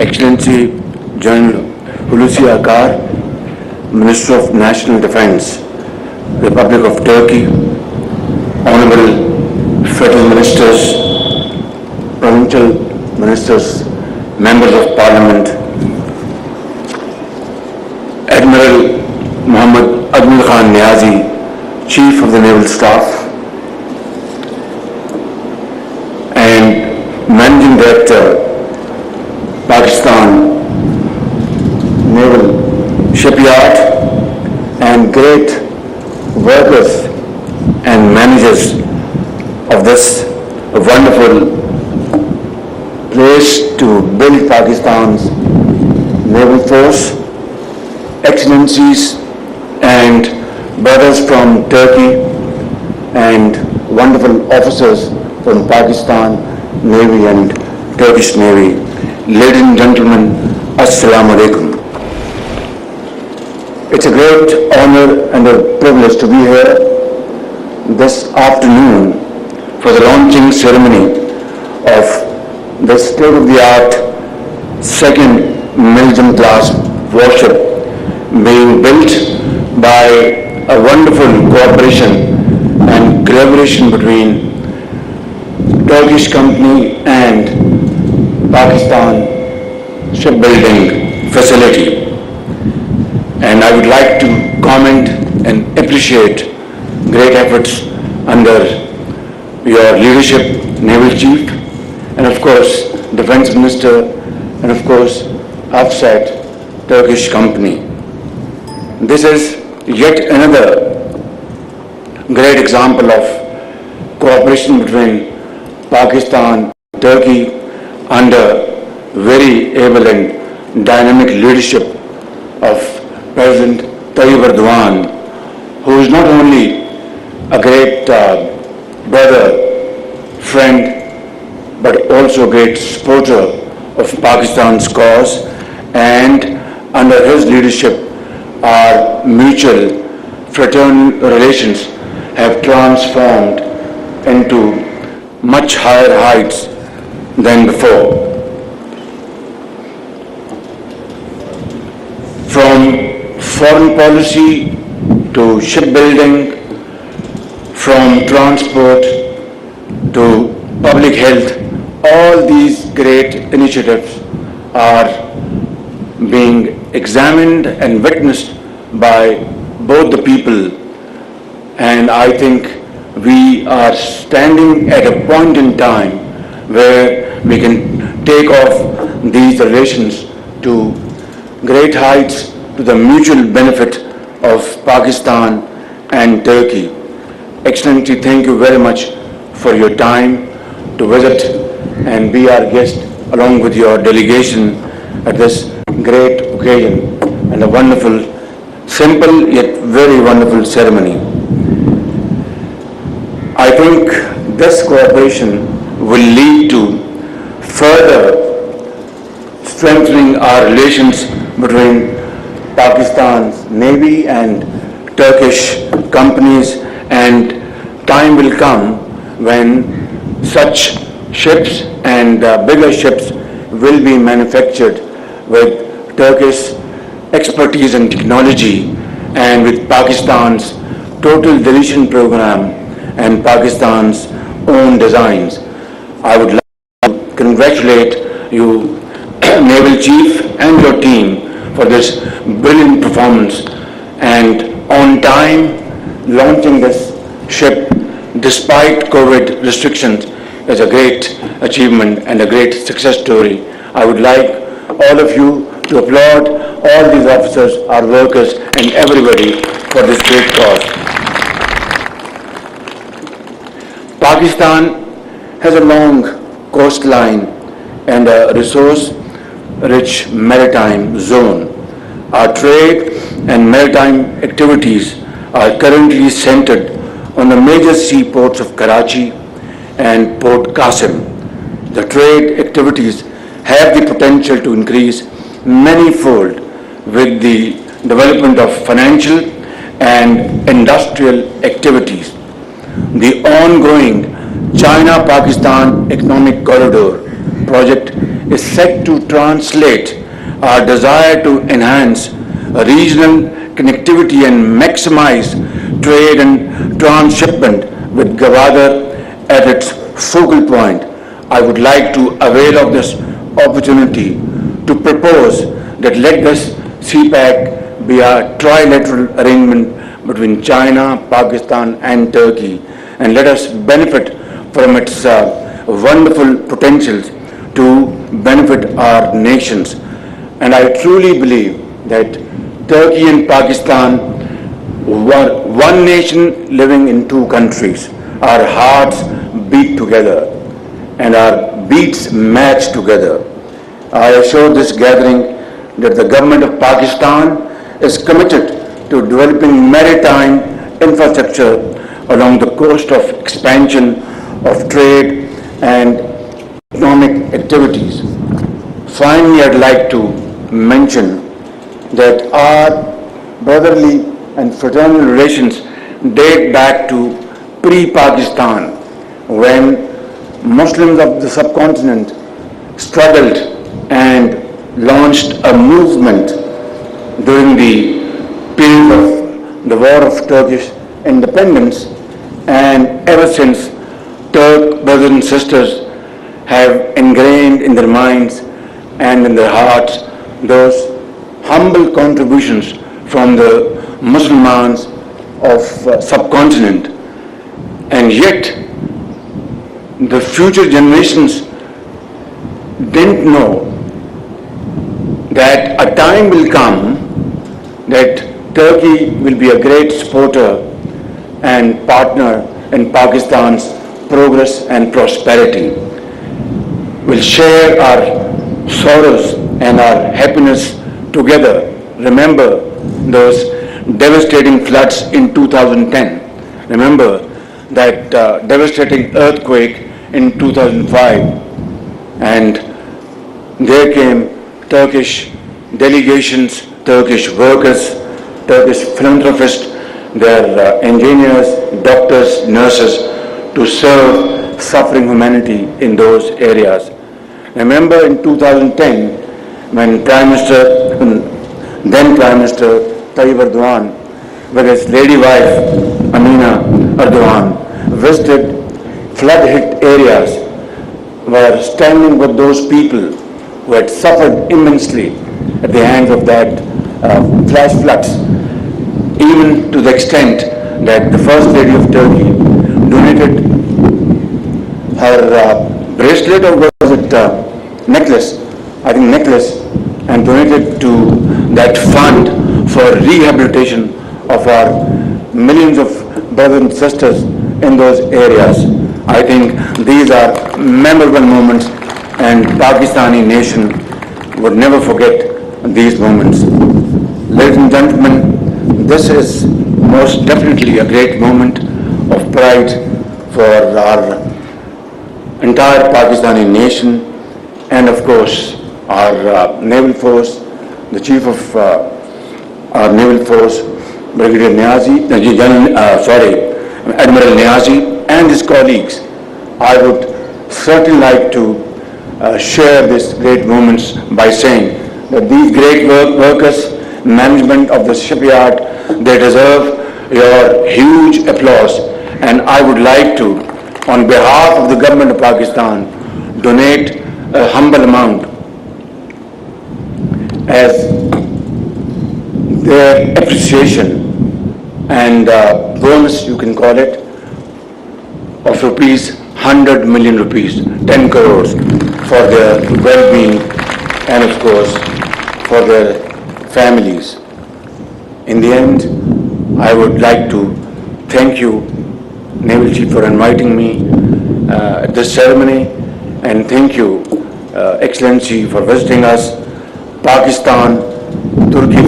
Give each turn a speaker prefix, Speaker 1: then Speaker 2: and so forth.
Speaker 1: Excellency General Hulusi Akar, Minister of National Defence, Republic of Turkey, Honorable Federal Ministers, Provincial Ministers, Members of Parliament, Admiral Muhammad Admir Khan Niazi, Chief of the Naval Staff, and Managing Director, Pakistan Naval Shipyard, and great workers and managers of this wonderful place to build Pakistan's naval force, excellencies and brothers from Turkey and wonderful officers from Pakistan Navy and Turkish Navy. Ladies and gentlemen, Assalamu Alaikum. It's a great honor and a privilege to be here this afternoon for the launching ceremony of the state-of-the-art second Military class warship being built by a wonderful cooperation and collaboration between Turkish company and Pakistan shipbuilding facility. And I would like to comment and appreciate great efforts under your leadership, Naval Chief, and of course Defense Minister, and of course Offset Turkish company. This is yet another great example of cooperation between Pakistan, Turkey under very able and dynamic leadership of President Tayyip Erdogan, who is not only a great brother, friend, but also a great supporter of Pakistan's cause, and under his leadership our mutual fraternal relations have transformed into much higher heights than before. From foreign policy to shipbuilding, from transport to public health, all these great initiatives are being examined and witnessed by both the people, and I think we are standing at a point in time where we can take off these relations to great heights to the mutual benefit of Pakistan and Turkey. Excellency, thank you very much for your time to visit and be our guest along with your delegation at this great occasion and a wonderful, simple yet very wonderful ceremony. I think this cooperation will lead to further strengthening our relations between Pakistan's Navy and Turkish companies, and time will come when such ships and bigger ships will be manufactured with Turkish expertise and technology, and with Pakistan's total deletion program and Pakistan's own designs. I would like to congratulate you, Naval Chief, and your team for this brilliant performance, and on time launching this ship despite COVID restrictions is a great achievement and a great success story. I would like all of you to applaud all these officers, our workers, and everybody for this great cause. Pakistan has a long coastline and a resource-rich maritime zone. Our trade and maritime activities are currently centered on the major seaports of Karachi and Port Qasim. The trade activities have the potential to increase many-fold with the development of financial and industrial activities. The ongoing China-Pakistan economic corridor project is set to translate our desire to enhance regional connectivity and maximize trade and transshipment with Gwadar at its focal point. I would like to avail of this opportunity to propose that let this CPAC be a trilateral arrangement between China, Pakistan and Turkey, and let us benefit from its wonderful potentials to benefit our nations. And I truly believe that Turkey and Pakistan were one nation living in two countries. Our hearts beat together and our beats match together. I assure this gathering that the government of Pakistan is committed to developing maritime infrastructure along the coast of expansion of trade and economic activities. Finally, I'd like to mention that our brotherly and fraternal relations date back to pre-Pakistan, when Muslims of the subcontinent struggled and launched a movement during the period of the War of Turkish independence, and ever since, Turk brothers and sisters have ingrained in their minds and in their hearts those humble contributions from the Muslims of subcontinent. And yet, the future generations didn't know that a time will come that Turkey will be a great supporter and partner in Pakistan's progress and prosperity. We'll share our sorrows and our happiness together. Remember those devastating floods in 2010. Remember that devastating earthquake in 2005. And there came Turkish delegations, Turkish workers, Turkish philanthropists, their engineers, doctors, nurses, to serve suffering humanity in those areas. Remember in 2010, when then Prime Minister Tayyip Erdogan, with his lady wife Amina Erdogan, visited flood-hit areas, were standing with those people who had suffered immensely at the hands of that flash floods, even to the extent that the First Lady of Turkey donated her bracelet, or was it necklace? I think necklace, and donated to that fund for rehabilitation of our millions of brothers and sisters in those areas. I think these are memorable moments, and Pakistani nation would never forget these moments. Ladies and gentlemen, this is most definitely a great moment of pride for our entire Pakistani nation, and of course our naval force, the chief of our naval force, Brigadier Niazi, Admiral Niazi, and his colleagues. I would certainly like to share these great moments by saying that these great workers, management of the shipyard, they deserve your huge applause, and I would like to, on behalf of the government of Pakistan, donate a humble amount as their appreciation and bonus, you can call it, of rupees 100 million rupees, 10 crores, for their well-being and of course for their families. In the end, I would like to thank you, Naval Chief, for inviting me at this ceremony, and thank you, Excellency, for visiting us. Pakistan, Turkey